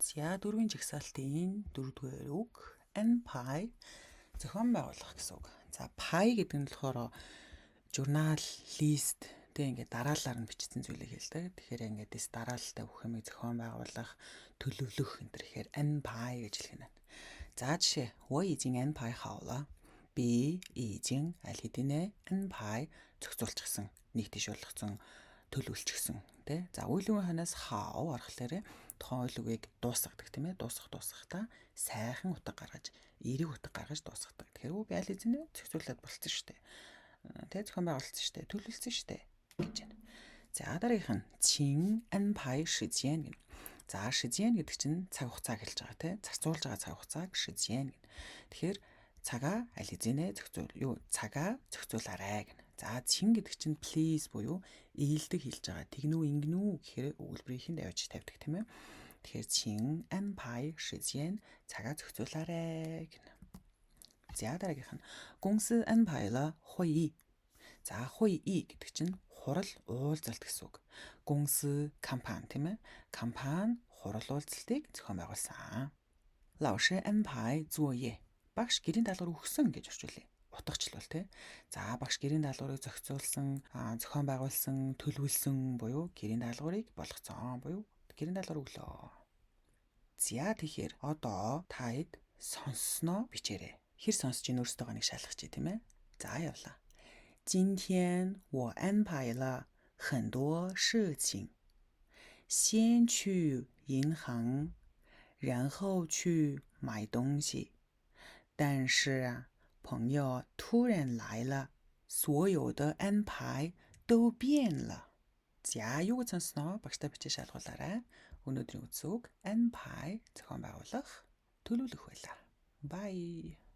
За дөрвийн жагсаалтын дөрөвдүгээр үг NPI зохион байгуулах гэсэн үг. За pie гэдэг нь болохоор журнал, лист тэг ингээд дараалалаар нь бичсэн зүйлийг хэлдэг. Тэгэхээр ингээд дэс дараалалтай бүх юмыг зохион байгуулах, төлөвлөх энэ төр ихээр NPI гэж хэлэх нь. За жишээ. 我已经安排好了. Би已经 аль хэдийнэ NPI зохицуулчихсан, нийтшүүлчихсэн, төлөвлөчихсөн тий. За үйл үгийн ханаас хаа аргалаараа тухайн үйл үгийг дуусгадаг тийм ээ. Дуусгахдаа сайхан утга гаргаж, эерэг утга гаргаж дуусгадаг. Тэгэхээр би аль хэдийнэ зохицуулаад болцсон шүү дээ. Тэ зохион байгуулсан шүү дээ. Төлөвлөсөн шүү дээ гэж байна. За дараагийнх нь чин NPI 时间гэнэ. За 时间гэдэг чинь цаг хугацааг хэлж байгаа тий. Зарцуулж байгаа цаг хугацааг 时间гэнэ. Тэгэхээр цагаа аль хэзээ цагаа зохицуулаарай гэнэ. За чин гэдэг чинь please буюу ээлдэг хэлж байгаа. Тэгнүү ингэнүү гэхээр өгүүлбэрийнхэнд явж тавьдаг тийм ээ. Тэгэхээр чин NPI 时间цагаа зохицуулаарай гэнэ. За дараагийнх нь 公司安排了会议. За 会议гэдэг чинь хурал уулзалт гэсэн үг. 公司 компани тийм ээ. Компани хурал уулзалтыг зохион байгуулсан. 老师安排作业. Багш гэрийн даалгавар өгсөн гэж орчуулъя. Утгачлал тий. За багш гэрийн даалгаврыг зохицуулсан, зохион байгуулсан, төлөвлөсөн буюу гэрийн даалгаврыг болгоцсон буюу гэрийн даалгавар өглөө. За тэгэхээр одоо таад сонссноо бичээрэй. Хэр сонсож ийн өөрсдөө нэг шалгах чи тийм ээ. За явлаа. 今天我安排了很多事情。先去银行，然后去买东西。但是朋友突然来了，所有的安排都变了. За юуг сонсноо багштай бичиж шалгуулаарай. Өнөөдрийн үгс NPI зохион байгуулах, төлөвлөх байлаа. Bye.